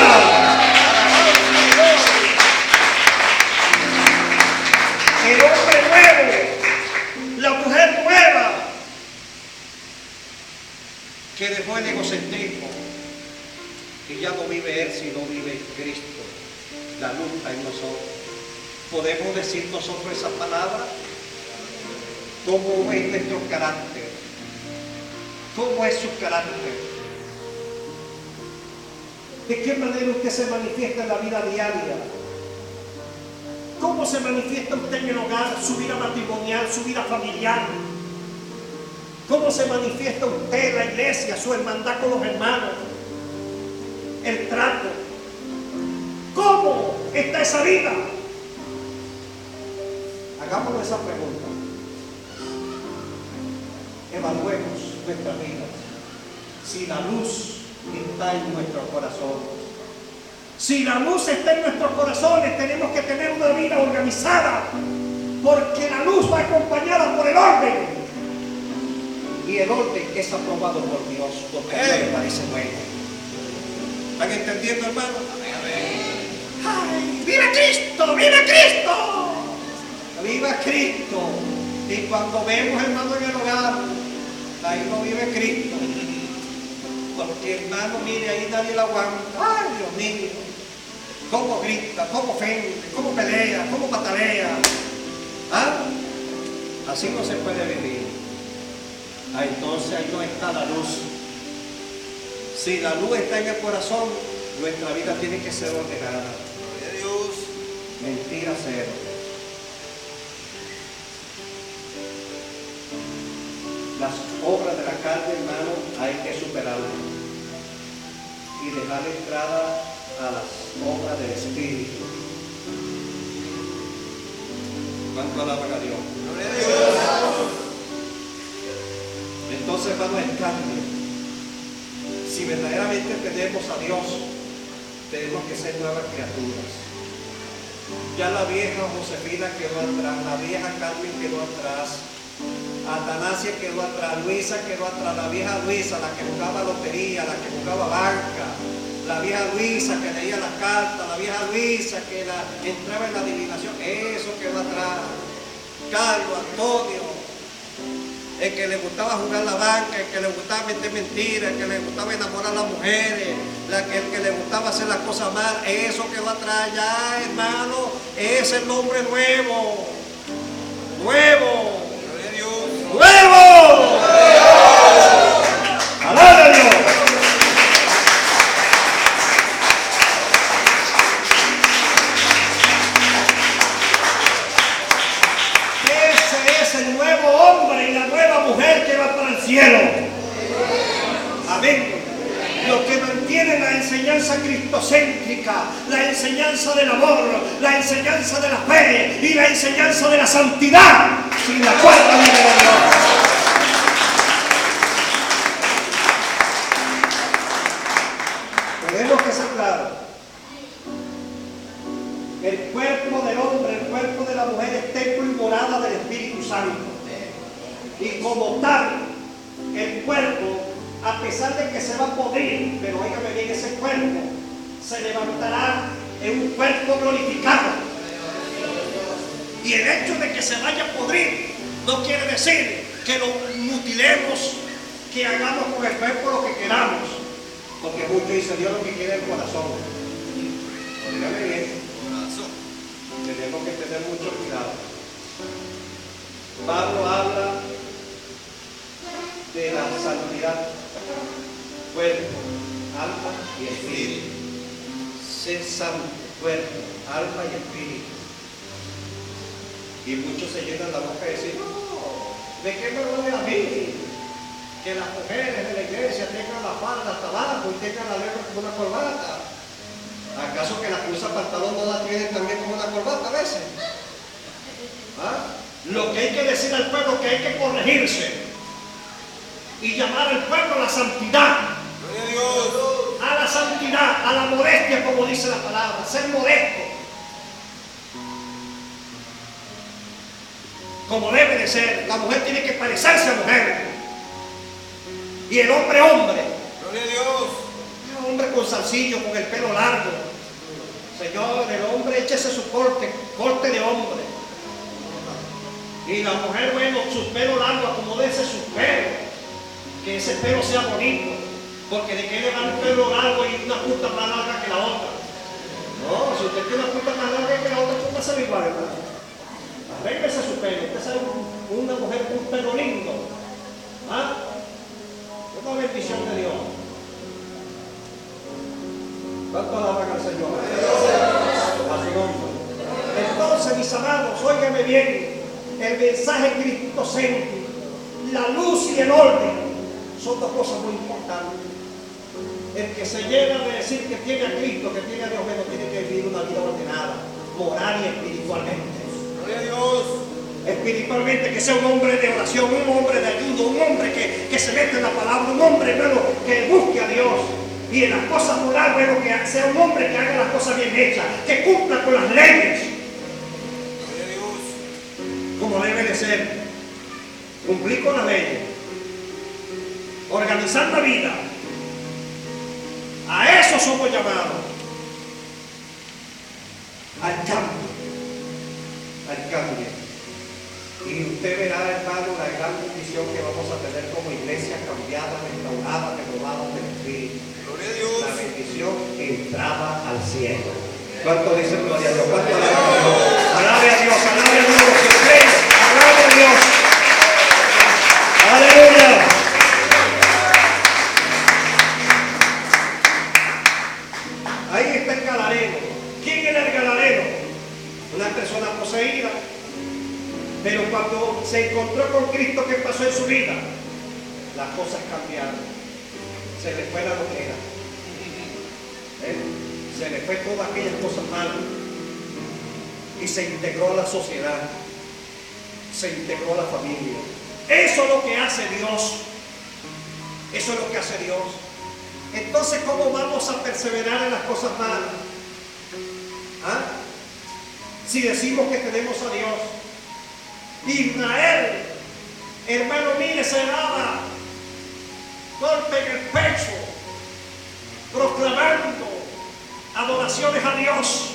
El hombre nuevo, la mujer nueva, que dejó el egocentrismo, que ya no vive él, sino vive Cristo. La luz está en nosotros. ¿Podemos decir nosotros esa palabra? ¿Cómo es nuestro carácter? ¿Cómo es su carácter? ¿De qué manera usted se manifiesta en la vida diaria? ¿Cómo se manifiesta usted en el hogar, su vida matrimonial, su vida familiar? ¿Cómo se manifiesta usted en la iglesia, su hermandad con los hermanos? El trato. ¿Cómo está esa vida? Hagámonos esa pregunta. Evaluemos nuestras vidas. Si la luz está en nuestro corazón. Si la luz está en nuestros corazones, tenemos que tener una vida organizada, porque la luz va acompañada por el orden. Y el orden es aprobado por Dios, porque a Dios le parece bueno. ¿Están entendiendo, hermano? ¡Ay, viva Cristo! ¡Viva Cristo! ¡Viva Cristo! Y cuando vemos, hermano, en el hogar, ahí no vive Cristo. Porque, hermano, mire, ahí nadie la aguanta. ¡Ay, Dios mío! ¿Cómo grita? ¿Cómo ofende? ¿Cómo pelea? ¿Cómo patalea? ¿Ah? Así no se puede vivir. Ah, entonces ahí no está la luz. Si la luz está en el corazón, nuestra vida tiene que ser ordenada. Gloria a Dios. Mentira cero. Las obras de la carne, hermano, hay que superarlas y dejar entrada a las obras del Espíritu. ¿Cuánto alaban a Dios? ¡Gloria a Dios! Entonces, hermano, el cambio. Si verdaderamente tenemos a Dios, tenemos que ser nuevas criaturas. Ya la vieja Josefina quedó atrás, la vieja Carmen quedó atrás, Atanasia quedó atrás, Luisa quedó atrás, la vieja Luisa, la que jugaba lotería, la que jugaba banca, la vieja Luisa que leía las cartas, la vieja Luisa que entraba en la adivinación, eso quedó atrás. Carlos, Antonio, el que le gustaba jugar la banca, el que le gustaba meter mentiras, el que le gustaba enamorar a las mujeres, el que le gustaba hacer las cosas mal, eso quedó atrás ya, hermano. Es el hombre nuevo, nuevo, nuevo. ¡Alaba a Dios! Ese es el nuevo hombre y la nueva mujer que va para el cielo. Amén. Lo que mantiene la enseñanza cristocéntrica, la enseñanza del amor, la enseñanza de la fe y la enseñanza de la santidad, sin la cual no viene de Dios. Tenemos que ser claros. El cuerpo del hombre, el cuerpo de la mujer es templo y morada del Espíritu Santo. Y como tal, el cuerpo, a pesar de que se va a podrir, pero óigame bien, ese cuerpo se levantará en un cuerpo glorificado. Y el hecho de que se vaya a podrir no quiere decir que lo mutilemos, que hagamos con el cuerpo lo que queramos. Porque muchos dicen, Dios lo que quiere es el corazón. Óigame bien. Tenemos que tener mucho cuidado. Pablo habla de la santidad, cuerpo, alma y espíritu. Ser santo, cuerpo, alma y espíritu. Y muchos se llenan la boca y dicen, no, ¿de qué me duele a mí? Que las mujeres de la iglesia tengan la falda hasta abajo y tengan la lengua como una corbata. ¿Acaso que la que usa pantalón no la tienen también como una corbata a veces? ¿Ah? Lo que hay que decir al pueblo es que hay que corregirse y llamar al pueblo a la santidad. A la santidad, a la modestia, como dice la palabra, ser modesto. Como debe de ser. La mujer tiene que parecerse a mujer. Y el hombre, hombre. Gloria a Dios. Un hombre con zarcillo, con el pelo largo. Señor, el hombre échese su corte de hombre. Y la mujer, bueno, su pelo largo, acomódese su pelo. Que ese pelo sea bonito. Porque de qué le va un pelo largo y una punta más larga que la otra. No, si usted tiene una punta más larga que la otra, póngaselo igual, hermano. Arréglese su pelo. Usted sabe una mujer con un pelo lindo. ¿Ah? Una bendición de Dios. ¿Cuánto alaban al Señor? A su nombre. Entonces, mis amados, óigame bien, el mensaje cristocéntrico, la luz y el orden, son dos cosas muy importantes. El que se llega de decir que tiene a Cristo, que tiene a Dios, bueno, tiene que vivir una vida ordenada, moral y espiritualmente. Gloria a Dios. Espiritualmente, que sea un hombre de oración, un hombre de ayuno, un hombre que se mete en la palabra, un hombre, bueno, que busque a Dios. Y en las cosas morales, bueno, que sea un hombre que haga las cosas bien hechas, que cumpla con las leyes. Gloria a Dios. Como debe de ser. Cumplir con las leyes. Organizar la vida. A eso somos llamados. Al cambio. Al cambio. Y usted verá, hermano, la gran bendición que vamos a tener como iglesia cambiada, restaurada, renovada del Espíritu. Gloria a Dios. La bendición entraba al cielo. ¿Cuánto dice gloria a Dios? ¿Cuánto alabe a Dios? Alabe a Dios, alabe a Dios, que cree, alabe a Dios. Aleluya. Ahí está el galareno. ¿Quién era el galareno? Una persona poseída. Pero cuando se encontró con Cristo, ¿qué pasó en su vida? Las cosas cambiaron. Se le fue la loquera. Se le fue todas aquellas cosas malas. Y se integró a la sociedad. Se integró a la familia. Eso es lo que hace Dios. Eso es lo que hace Dios. Entonces, ¿cómo vamos a perseverar en las cosas malas? ¿Ah? Si decimos que tenemos a Dios. Israel, hermano, mire, se daba golpe en el pecho, proclamando adoraciones a Dios.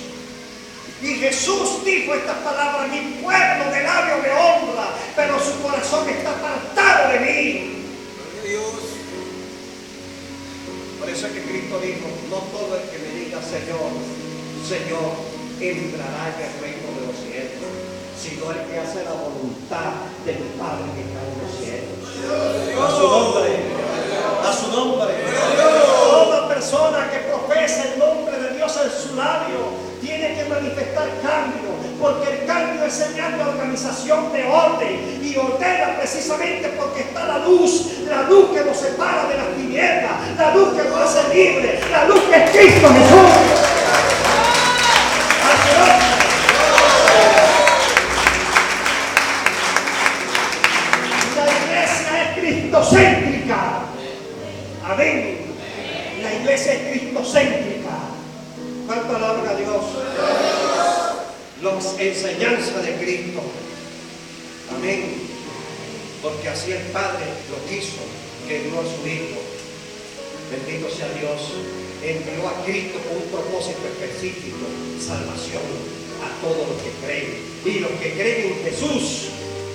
Y Jesús dijo estas palabras: mi pueblo de labio me honra, pero su corazón está apartado de mí. Gloria a Dios. Por eso es que Cristo dijo: no todo el que me diga Señor, Señor, entrará en el reino de los cielos, sino el que hace la voluntad de mi Padre que está en los cielos. A su nombre, a su nombre. Toda persona que profesa el nombre de Dios en su labio tiene que manifestar cambio, porque el cambio enseñando organización de orden, y ordena precisamente porque está la luz que nos separa de las tinieblas, la luz que nos hace libres, la luz que es Cristo Jesús. La iglesia es cristocéntrica. Amén. La iglesia es cristocéntrica. ¿Cuánto alabra a Dios? Las enseñanzas de Cristo. Amén. Porque así el Padre lo quiso, que dio a su Hijo. Bendito sea Dios. Envió a Cristo con un propósito específico: salvación a todos los que creen. Y los que creen en Jesús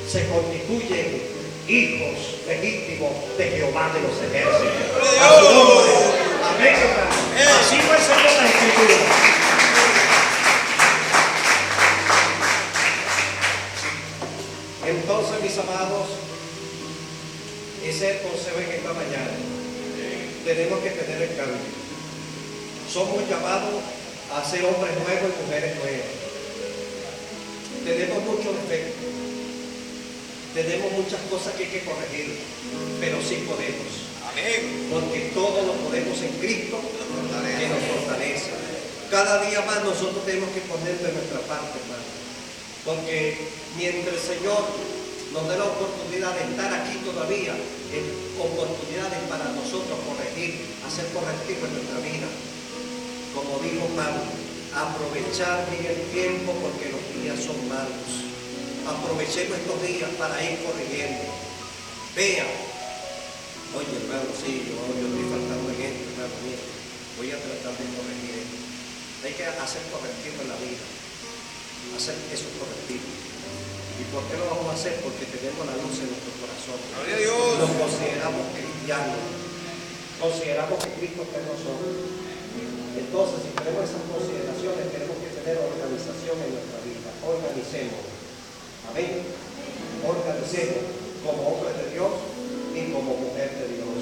se constituyen hijos legítimos de Jehová de los ejércitos. A su nombre. Amén, hermano. Así lo enseñó la Escritura. Entonces, mis amados, ese es el consejo en esta mañana. Tenemos que tener el cambio. Somos llamados a ser hombres nuevos y mujeres nuevas. Tenemos muchos defectos. Tenemos muchas cosas que hay que corregir, pero sí podemos. Amén. Porque todo lo podemos en Cristo que nos fortalece. Cada día más nosotros tenemos que poner de nuestra parte, hermano. Porque mientras el Señor nos dé la oportunidad de estar aquí todavía, oportunidades para nosotros corregir, hacer correctivo en nuestra vida. Como dijo Pablo, aprovechar bien el tiempo porque los días son malos. Aprovechemos estos días para ir corrigiendo. Vea, oye hermano, sí, yo estoy faltando en esto, hermano, mira, voy a tratar de corregir esto. Hay que hacer correctivo en la vida, hacer esos correctivos. ¿Y por qué lo vamos a hacer? Porque tenemos la luz en nuestro corazón. Gloria a Dios. Nos consideramos cristianos, consideramos que Cristo está en nosotros. Entonces, si tenemos esas consideraciones, tenemos que tener organización en nuestra vida. Organicemos. Amén. Organicemos como hombres de Dios y como mujer de Dios.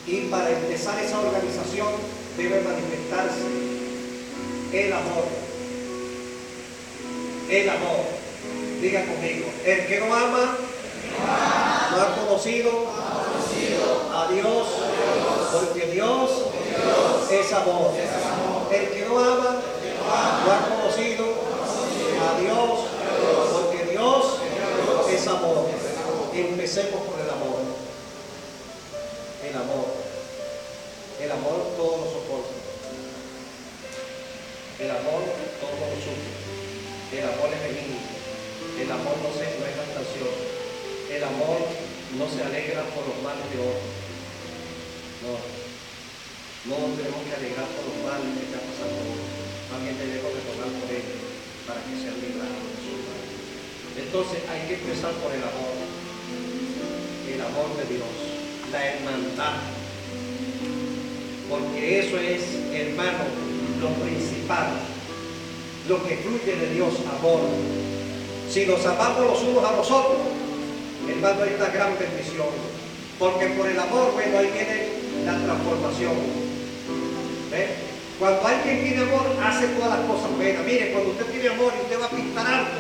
Y para empezar esa organización debe manifestarse el amor. El amor. Diga conmigo, el que no ama, no ha conocido a Dios, porque Dios es amor. El que no ama, no ha conocido a Dios, porque Dios es amor. Empecemos por el amor. El amor. El amor todo lo soporta. El amor todo lo sufre. El amor es benigno. El amor no es ansioso. El amor no se alegra por los males de otros. No tenemos que alegrar por los males que está pasando hoy. Más bien debemos de tomar por ellos para que sean librados de sus males. Entonces hay que empezar por el amor. El amor de Dios. La hermandad. Porque eso es, hermano, lo principal. Lo que fluye de Dios, amor. Si nos amamos los unos a los otros, hermano, hay una gran bendición. Porque por el amor, bueno, ahí viene la transformación. ¿Ves? Cuando alguien tiene amor, hace todas las cosas buenas. Mire, cuando usted tiene amor y usted va a pintar algo,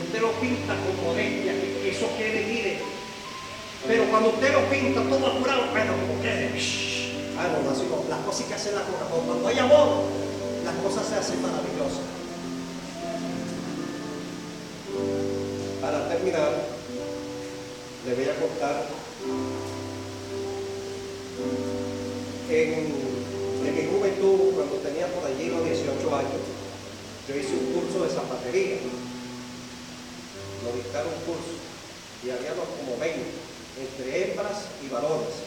usted lo pinta con modestia, que eso quede, mire. Pero cuando usted lo pinta todo apurado, bueno, como quede. No, así no. Las cosas hay que hacerlas con amor. Cuando hay amor, las cosas se hacen maravillosas. Para terminar, les voy a contar en mi juventud, cuando tenía por allí los 18 años, yo hice un curso de zapatería. Nos dictaron un curso y había como 20, entre hembras y varones.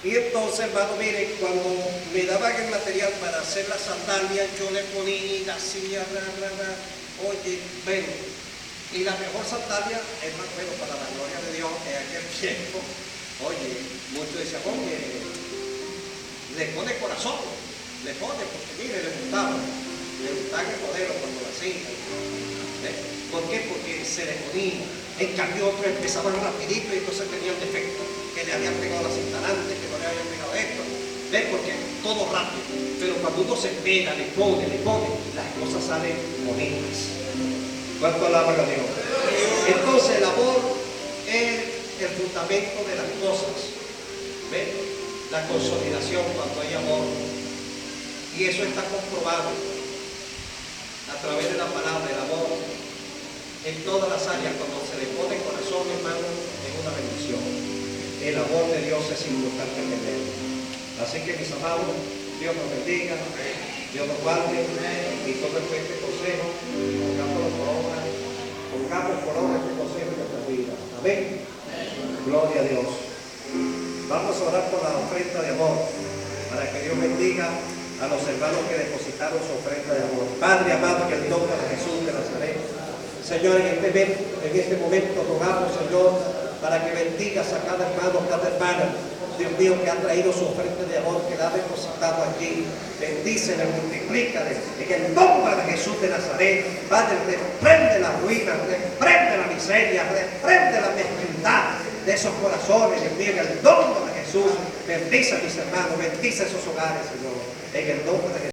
Y entonces, hermano, miren, cuando me daban el material para hacer las sandalias, yo le ponía y la hacía, oye, ven. Y la mejor sandalia es más bueno para la gloria de Dios en aquel tiempo. Oye, muchos decían, oye, le pone corazón, le pone, porque mire, le gustaba el modelo cuando lo hacía. ¿Por qué? Porque se le ponía. En cambio otros empezaban rapidito y entonces tenían defectos, que le habían pegado la cinta antes, que no le habían pegado esto. ¿Ves? Porque todo rápido. Pero cuando uno se pega, le pone, las cosas salen bonitas. ¿Cuánto alaban a Dios? Entonces el amor es el fundamento de las cosas. ¿Ven? La consolidación cuando hay amor. Y eso está comprobado a través de la palabra, el amor. En todas las áreas, cuando se le pone el corazón, hermano, es una bendición. El amor de Dios es importante tener. Así que mis amados, Dios nos bendiga, Dios nos guarde, y todo este consejo, pongamos por obra este consejo en nuestra vida. Amén. Gloria a Dios. Vamos a orar por la ofrenda de amor, para que Dios bendiga a los hermanos que depositaron su ofrenda de amor. Padre amado, que el nombre de Jesús de Nazaret, Señor, en este momento rogamos, Señor, para que bendigas a cada hermano, cada hermana, Dios mío, que ha traído su ofrenda de amor, que la ha depositado aquí. Bendícele, multiplícale, en el nombre de Jesús de Nazaret. Padre, reprende la ruina, reprende la miseria, reprende la mezquindad de esos corazones, Dios mío, en el nombre de Jesús. Bendice a mis hermanos, bendice esos hogares, Señor, en el nombre de Jesús.